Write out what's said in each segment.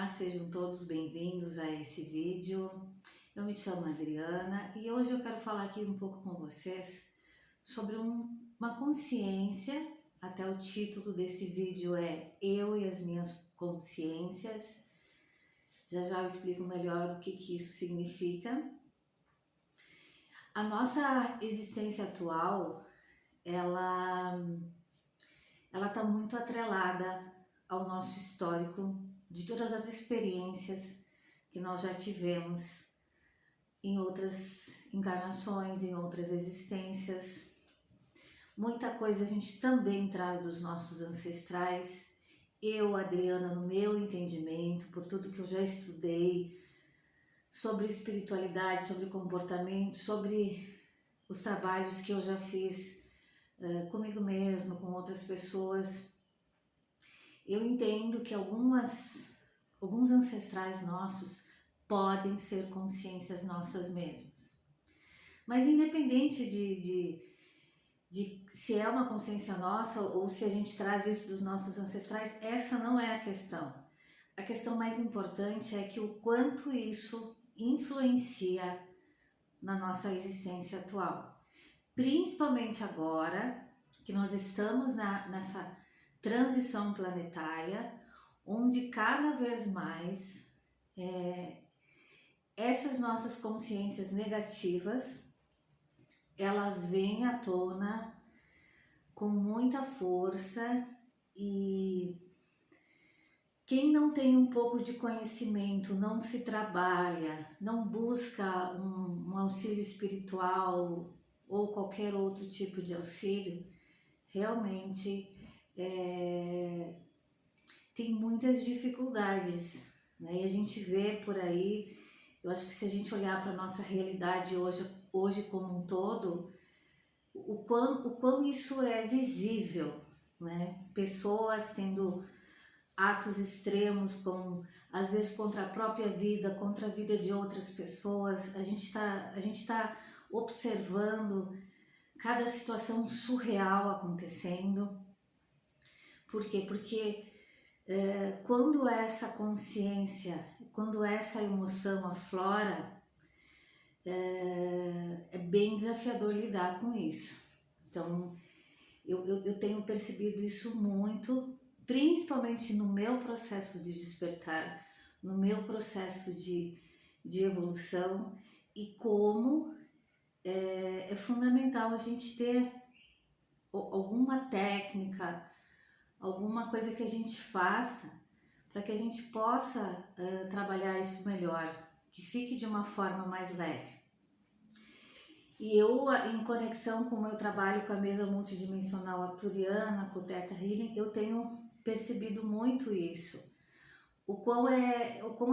Olá, sejam todos bem-vindos a esse vídeo. Eu me chamo Adriana e hoje eu quero falar aqui um pouco com vocês sobre uma consciência. Até o título desse vídeo é Eu e as Minhas Consciências. Já já eu explico melhor o que isso significa. A nossa existência atual, ela está muito atrelada ao nosso histórico, de todas as experiências que nós já tivemos em outras encarnações, em outras existências. Muita coisa a gente também traz dos nossos ancestrais. Eu, Adriana, no meu entendimento, por tudo que eu já estudei sobre espiritualidade, sobre comportamento, sobre os trabalhos que eu já fiz comigo mesma, com outras pessoas, eu entendo que alguns ancestrais nossos podem ser consciências nossas mesmas. Mas independente de se é uma consciência nossa ou se a gente traz isso dos nossos ancestrais, essa não é a questão. A questão mais importante é que o quanto isso influencia na nossa existência atual. Principalmente agora que nós estamos nessa transição planetária, onde cada vez mais essas nossas consciências negativas, elas vêm à tona com muita força, e quem não tem um pouco de conhecimento, não se trabalha, não busca um auxílio espiritual ou qualquer outro tipo de auxílio, realmente tem muitas dificuldades, né? E a gente vê por aí, eu acho que se a gente olhar para a nossa realidade hoje como um todo, o quão isso é visível, né? Pessoas tendo atos extremos, às vezes contra a própria vida, contra a vida de outras pessoas. A gente tá observando cada situação surreal acontecendo. Por quê? Porque quando essa consciência, quando essa emoção aflora, é bem desafiador lidar com isso. Então, eu tenho percebido isso muito, principalmente no meu processo de despertar, no meu processo de evolução, e como é fundamental a gente ter alguma técnica, alguma coisa que a gente faça para que a gente possa trabalhar isso melhor, que fique de uma forma mais leve. E eu, em conexão com o meu trabalho com a mesa multidimensional arturiana, com o Theta Healing, eu tenho percebido muito isso. O quão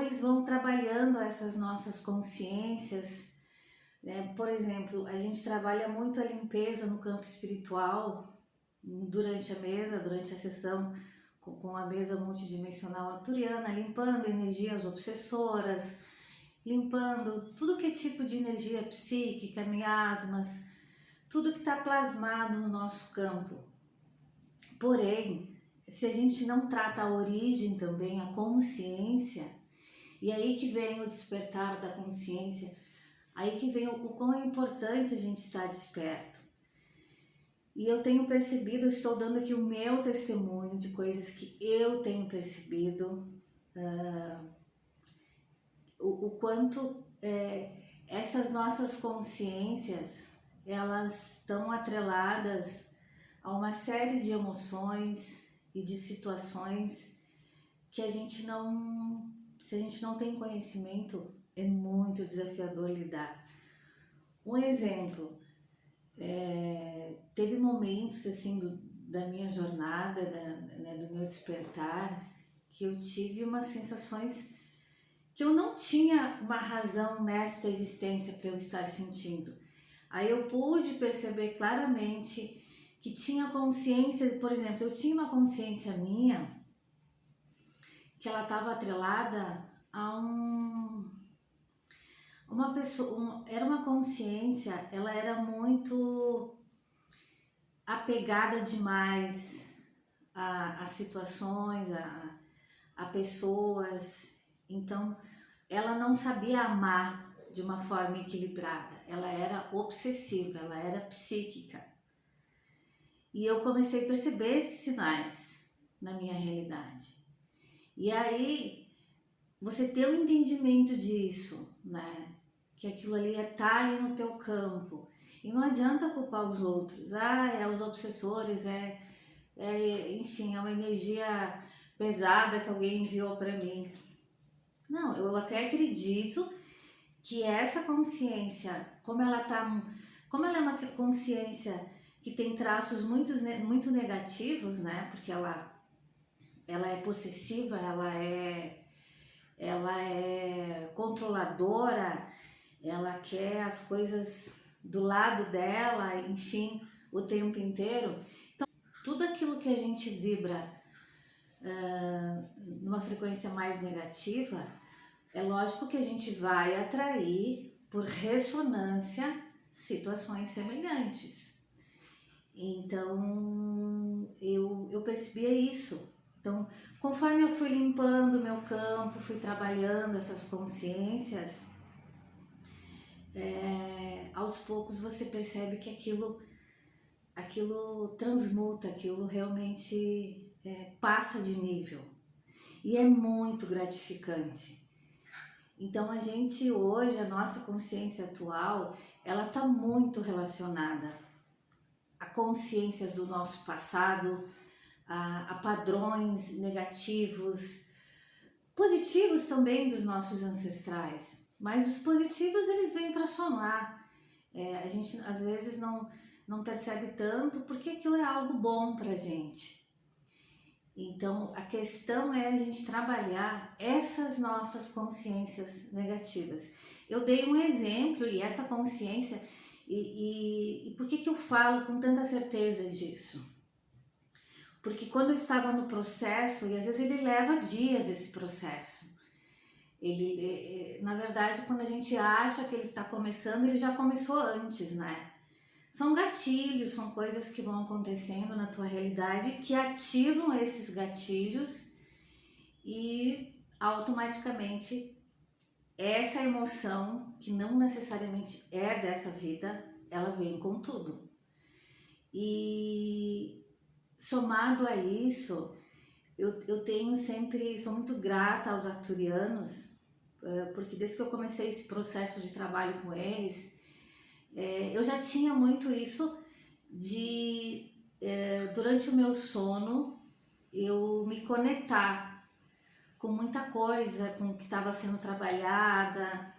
eles vão trabalhando essas nossas consciências, né? Por exemplo, a gente trabalha muito a limpeza no campo espiritual, durante a sessão com a mesa multidimensional arturiana, limpando energias obsessoras, limpando tudo que é tipo de energia psíquica, miasmas, tudo que está plasmado no nosso campo. Porém, se a gente não trata a origem também, a consciência, e aí que vem o despertar da consciência, aí que vem o quão é importante a gente estar desperto. E eu tenho percebido, eu estou dando aqui o meu testemunho de coisas que eu tenho percebido, o quanto essas nossas consciências, elas estão atreladas a uma série de emoções e de situações que se a gente não tem conhecimento, é muito desafiador lidar. Um exemplo, teve momentos assim da minha jornada, do meu despertar, que eu tive umas sensações que eu não tinha uma razão nesta existência para eu estar sentindo. Aí eu pude perceber claramente que tinha consciência, por exemplo, eu tinha uma consciência minha que ela estava atrelada a uma pessoa, era uma consciência, ela era muito apegada demais a situações, a pessoas, Então, ela não sabia amar de uma forma equilibrada, ela era obsessiva, ela era psíquica. E eu comecei a perceber esses sinais na minha realidade. E aí, você ter o entendimento disso, né? Que aquilo ali tá ali no teu campo. E não adianta culpar os outros. Ah, é os obsessores, enfim, é uma energia pesada que alguém enviou para mim. Não, eu até acredito que essa consciência, como ela é uma consciência que tem traços muito negativos, né? Porque ela é possessiva, ela é controladora, ela quer as coisas do lado dela, enfim, o tempo inteiro. Então, tudo aquilo que a gente vibra numa frequência mais negativa, é lógico que a gente vai atrair por ressonância situações semelhantes. Então, eu percebia isso. Então, conforme eu fui limpando o meu campo, fui trabalhando essas consciências, aos poucos você percebe que aquilo transmuta, aquilo realmente passa de nível. E é muito gratificante. Então a gente hoje, a nossa consciência atual, ela está muito relacionada a consciências do nosso passado, a padrões negativos, positivos também dos nossos ancestrais. Mas os positivos eles vêm para somar. A gente às vezes não percebe tanto porque aquilo é algo bom para a gente. Então, a questão é a gente trabalhar essas nossas consciências negativas. Eu dei um exemplo e essa consciência, e por que eu falo com tanta certeza disso? Porque quando eu estava no processo, e às vezes ele leva dias esse processo, na verdade, quando a gente acha que ele está começando, ele já começou antes, né? São gatilhos, são coisas que vão acontecendo na tua realidade que ativam esses gatilhos e automaticamente essa emoção, que não necessariamente é dessa vida, ela vem com tudo. E somado a isso, eu tenho sempre, sou muito grata aos arcturianos, porque desde que eu comecei esse processo de trabalho com eles, eu já tinha muito isso de, durante o meu sono, eu me conectar com muita coisa, com o que estava sendo trabalhada.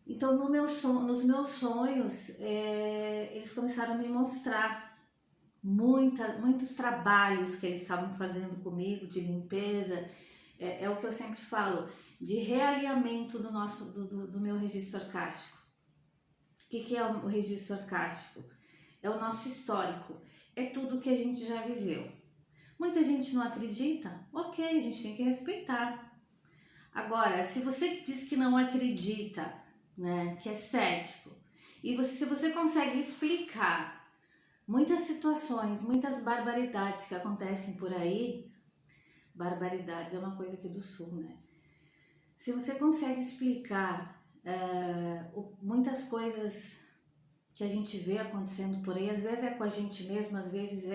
Então, nos meus sonhos, eles começaram a me mostrar muitos trabalhos que eles estavam fazendo comigo, de limpeza. É o que eu sempre falo, de realinhamento do meu registro arcástico. O que é o registro arcástico? É o nosso histórico, é tudo que a gente já viveu. Muita gente não acredita, ok, a gente tem que respeitar. Agora, se você diz que não acredita, né, que é cético, e se você consegue explicar muitas situações, muitas barbaridades que acontecem por aí, barbaridades é uma coisa aqui do sul, né? Se você consegue explicar muitas coisas que a gente vê acontecendo por aí, às vezes é com a gente mesmo, às vezes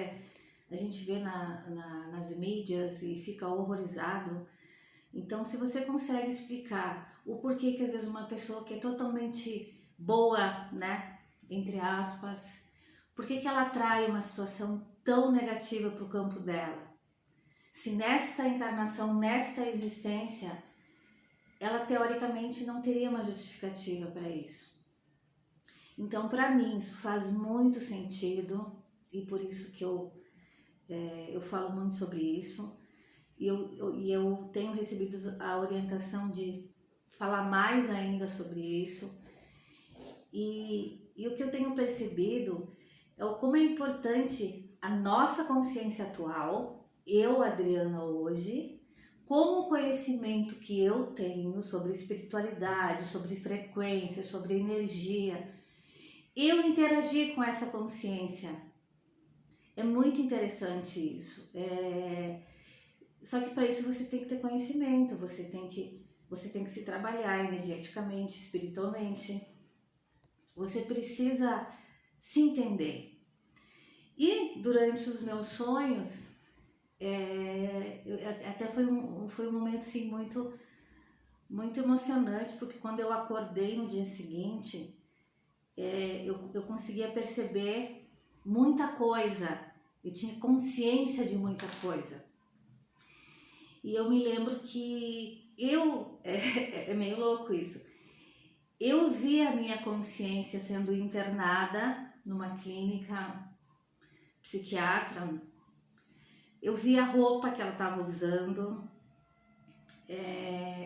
a gente vê nas mídias e fica horrorizado. Então, se você consegue explicar o porquê que às vezes uma pessoa que é totalmente boa, né, entre aspas, por que ela atrai uma situação tão negativa para o campo dela? Se nesta encarnação, nesta existência, ela teoricamente não teria uma justificativa para isso. Então, para mim, isso faz muito sentido e por isso que eu falo muito sobre isso. E eu tenho recebido a orientação de falar mais ainda sobre isso. E o que eu tenho percebido é como é importante a nossa consciência atual, eu, Adriana, hoje, como o conhecimento que eu tenho sobre espiritualidade, sobre frequência, sobre energia, eu interagir com essa consciência. É muito interessante isso. Só que para isso você tem que ter conhecimento, você tem que você tem que se trabalhar energeticamente, espiritualmente, você precisa se entender. E durante os meus sonhos, até foi um momento assim, muito emocionante, porque quando eu acordei no dia seguinte, eu conseguia perceber muita coisa, eu tinha consciência de muita coisa. E eu me lembro que é meio louco isso, eu vi a minha consciência sendo internada numa clínica psiquiatra, eu vi a roupa que ela estava usando,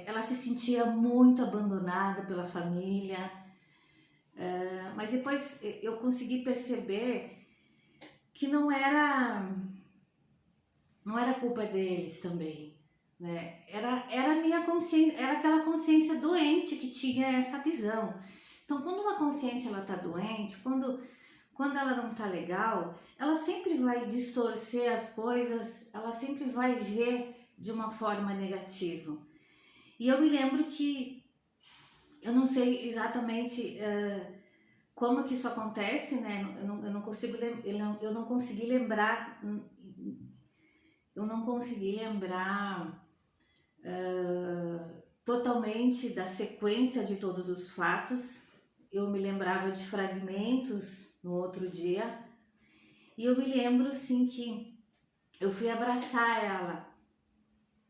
ela se sentia muito abandonada pela família, mas depois eu consegui perceber que não era culpa deles também, né? Era a minha consciência, era aquela consciência doente que tinha essa visão. Então, quando uma consciência ela tá doente, quando ela não tá legal, ela sempre vai distorcer as coisas, ela sempre vai ver de uma forma negativa. E eu me lembro que, eu não sei exatamente como que isso acontece, né? Eu não consegui lembrar, totalmente da sequência de todos os fatos. Eu me lembrava de fragmentos no outro dia, e eu me lembro sim que eu fui abraçar ela,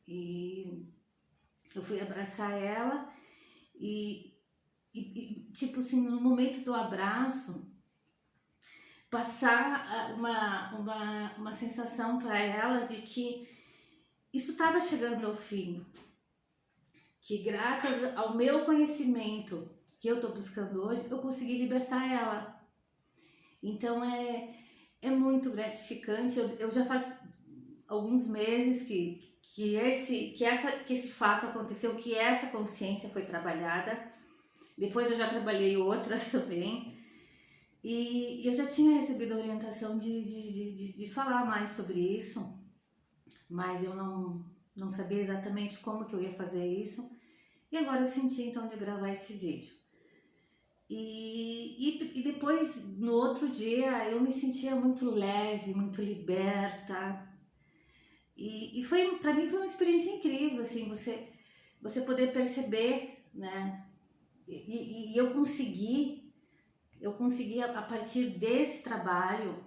e tipo assim, no momento do abraço, passar uma sensação para ela de que isso estava chegando ao fim, que graças ao meu conhecimento que eu estou buscando hoje, eu consegui libertar ela. Então é muito gratificante. Eu já faz alguns meses que esse fato aconteceu, que essa consciência foi trabalhada. Depois eu já trabalhei outras também. E eu já tinha recebido a orientação de falar mais sobre isso, mas eu não sabia exatamente como que eu ia fazer isso. E agora eu senti então de gravar esse vídeo. E depois, no outro dia, eu me sentia muito leve, muito liberta. E para mim foi uma experiência incrível, assim, você poder perceber, né? E eu consegui a partir desse trabalho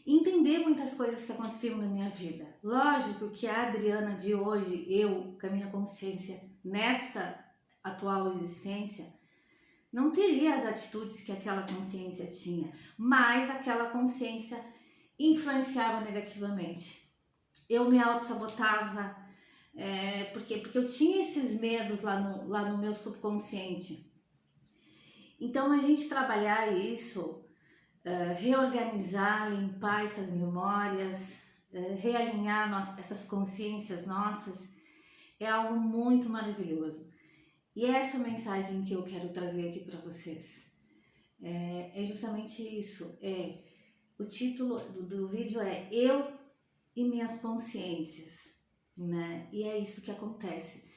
entender muitas coisas que aconteciam na minha vida. Lógico que a Adriana de hoje, eu com a minha consciência nesta atual existência, não teria as atitudes que aquela consciência tinha, mas aquela consciência influenciava negativamente. Eu me auto-sabotava, porque eu tinha esses medos lá no meu subconsciente. Então a gente trabalhar isso, reorganizar, limpar essas memórias, realinhar essas consciências nossas, é algo muito maravilhoso. E essa mensagem que eu quero trazer aqui para vocês é justamente isso. O título do vídeo é Eu e Minhas Consciências, né? E é isso que acontece.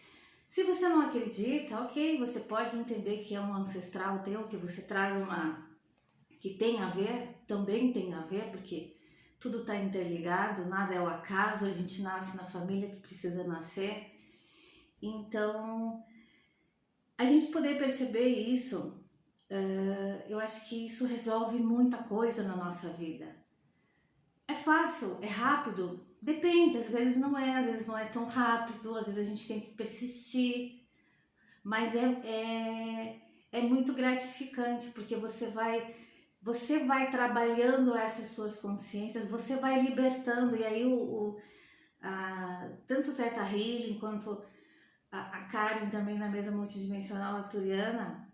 Se você não acredita, ok, você pode entender que é um ancestral teu, que você traz que tem a ver, também tem a ver, porque tudo está interligado, nada é o acaso, a gente nasce na família que precisa nascer. Então, a gente poder perceber isso, eu acho que isso resolve muita coisa na nossa vida. É fácil, é rápido, depende, às vezes não é tão rápido, às vezes a gente tem que persistir, mas é muito gratificante, porque você vai trabalhando essas suas consciências, você vai libertando, e aí tanto o Theta Healing quanto a Karen também na mesa multidimensional arturiana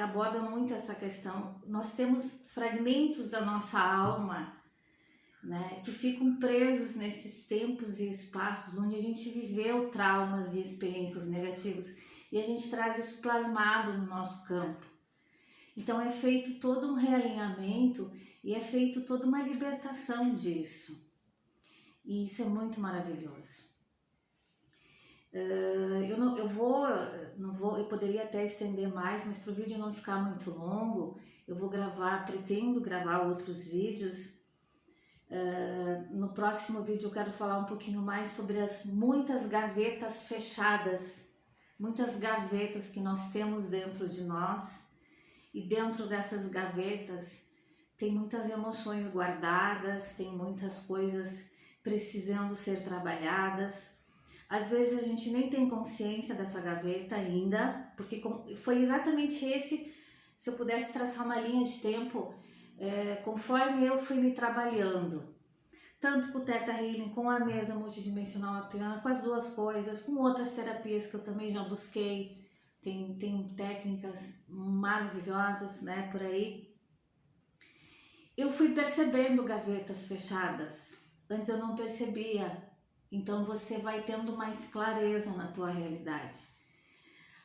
aborda muito essa questão. Nós temos fragmentos da nossa alma, né, que ficam presos nesses tempos e espaços onde a gente viveu traumas e experiências negativas, e a gente traz isso plasmado no nosso campo. Então é feito todo um realinhamento e é feito toda uma libertação disso. E isso é muito maravilhoso. eu poderia até estender mais, mas para o vídeo não ficar muito longo, eu vou gravar, pretendo gravar outros vídeos. No próximo vídeo eu quero falar um pouquinho mais sobre as muitas gavetas fechadas, muitas gavetas que nós temos dentro de nós, e dentro dessas gavetas tem muitas emoções guardadas, tem muitas coisas precisando ser trabalhadas. Às vezes a gente nem tem consciência dessa gaveta ainda, porque foi exatamente esse, se eu pudesse traçar uma linha de tempo, conforme eu fui me trabalhando, tanto com o Theta Healing, com a mesa multidimensional arcturiana, com as duas coisas, com outras terapias que eu também já busquei, tem técnicas maravilhosas, né, por aí. Eu fui percebendo gavetas fechadas, antes eu não percebia, então você vai tendo mais clareza na tua realidade.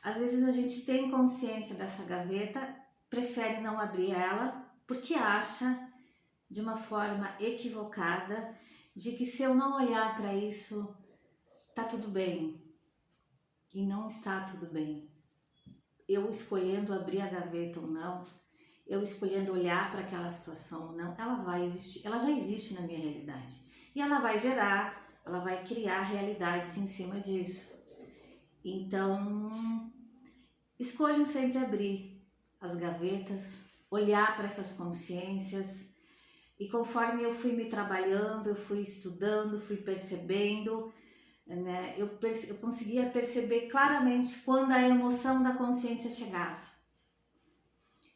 Às vezes a gente tem consciência dessa gaveta, prefere não abrir ela, porque acha de uma forma equivocada de que se eu não olhar para isso, tá tudo bem. E não está tudo bem. Eu escolhendo abrir a gaveta ou não, eu escolhendo olhar para aquela situação ou não, ela vai existir, ela já existe na minha realidade. E ela vai gerar, ela vai criar realidades em cima disso. Então, escolho sempre abrir as gavetas, olhar para essas consciências, e conforme eu fui me trabalhando, eu fui estudando, fui percebendo, né, eu conseguia perceber claramente quando a emoção da consciência chegava.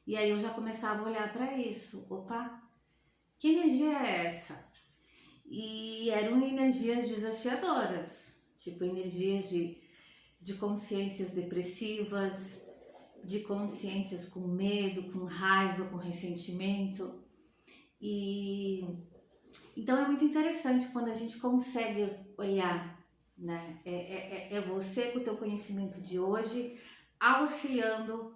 E aí eu já começava a olhar para isso. Opa, que energia é essa? E eram energias desafiadoras, tipo energias de consciências depressivas, de consciências com medo, com raiva, com ressentimento. E então é muito interessante quando a gente consegue olhar, né? É você com o teu conhecimento de hoje auxiliando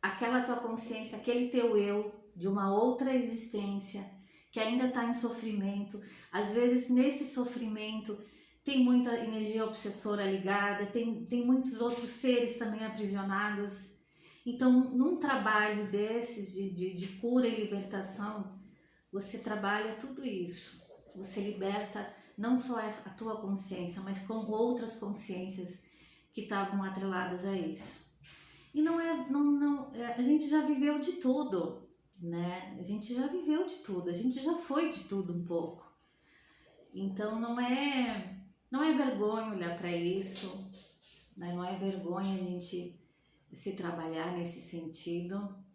aquela tua consciência, aquele teu eu de uma outra existência que ainda está em sofrimento. Às vezes nesse sofrimento tem muita energia obsessora ligada, tem muitos outros seres também aprisionados. Então num trabalho desses de cura e libertação, você trabalha tudo isso, você liberta não só a tua consciência, mas com outras consciências que estavam atreladas a isso. E a gente já viveu de tudo, né? A gente já viveu de tudo, a gente já foi de tudo um pouco. Então não é vergonha olhar para isso, né? Não é vergonha a gente se trabalhar nesse sentido.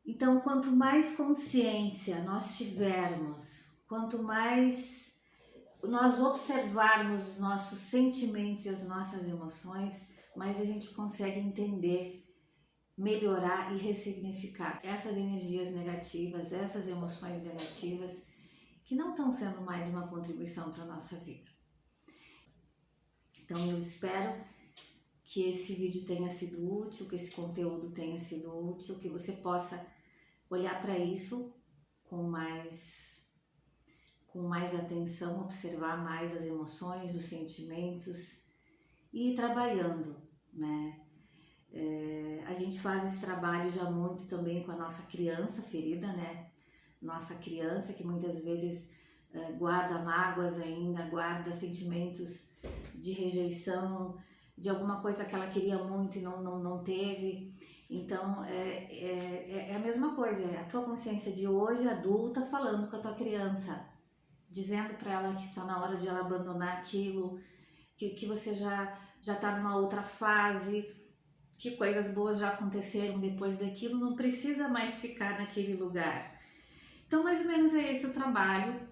Então, quanto mais consciência nós tivermos, quanto mais nós observarmos os nossos sentimentos e as nossas emoções, mais a gente consegue entender, melhorar e ressignificar essas energias negativas, essas emoções negativas que não estão sendo mais uma contribuição para a nossa vida. Então, eu espero que esse vídeo tenha sido útil, que esse conteúdo tenha sido útil, que você possa olhar para isso com mais atenção, observar mais as emoções, os sentimentos e ir trabalhando, né? A gente faz esse trabalho já muito também com a nossa criança ferida, né? Nossa criança que muitas vezes guarda mágoas ainda, guarda sentimentos de rejeição, de alguma coisa que ela queria muito e não teve. Então é a mesma coisa, é a tua consciência de hoje adulta falando com a tua criança, dizendo para ela que está na hora de ela abandonar aquilo, que você já está numa outra fase, que coisas boas já aconteceram depois daquilo, não precisa mais ficar naquele lugar. Então mais ou menos é esse o trabalho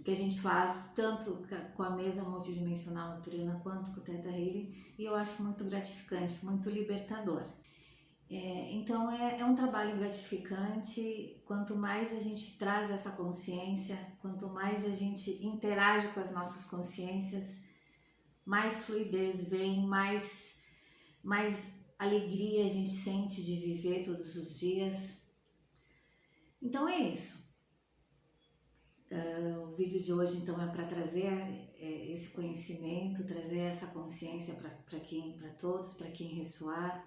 que a gente faz, tanto com a mesa multidimensional arcturiana quanto com o Theta Healing, e eu acho muito gratificante, muito libertador. Então é um trabalho gratificante. Quanto mais a gente traz essa consciência, quanto mais a gente interage com as nossas consciências, mais fluidez vem, mais alegria a gente sente de viver todos os dias. Então é isso. O vídeo de hoje então é para trazer esse conhecimento, trazer essa consciência para todos, para quem ressoar.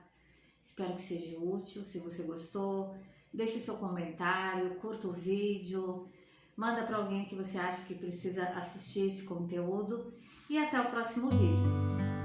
Espero que seja útil. Se você gostou, deixe seu comentário, curta o vídeo, manda para alguém que você acha que precisa assistir esse conteúdo e até o próximo vídeo.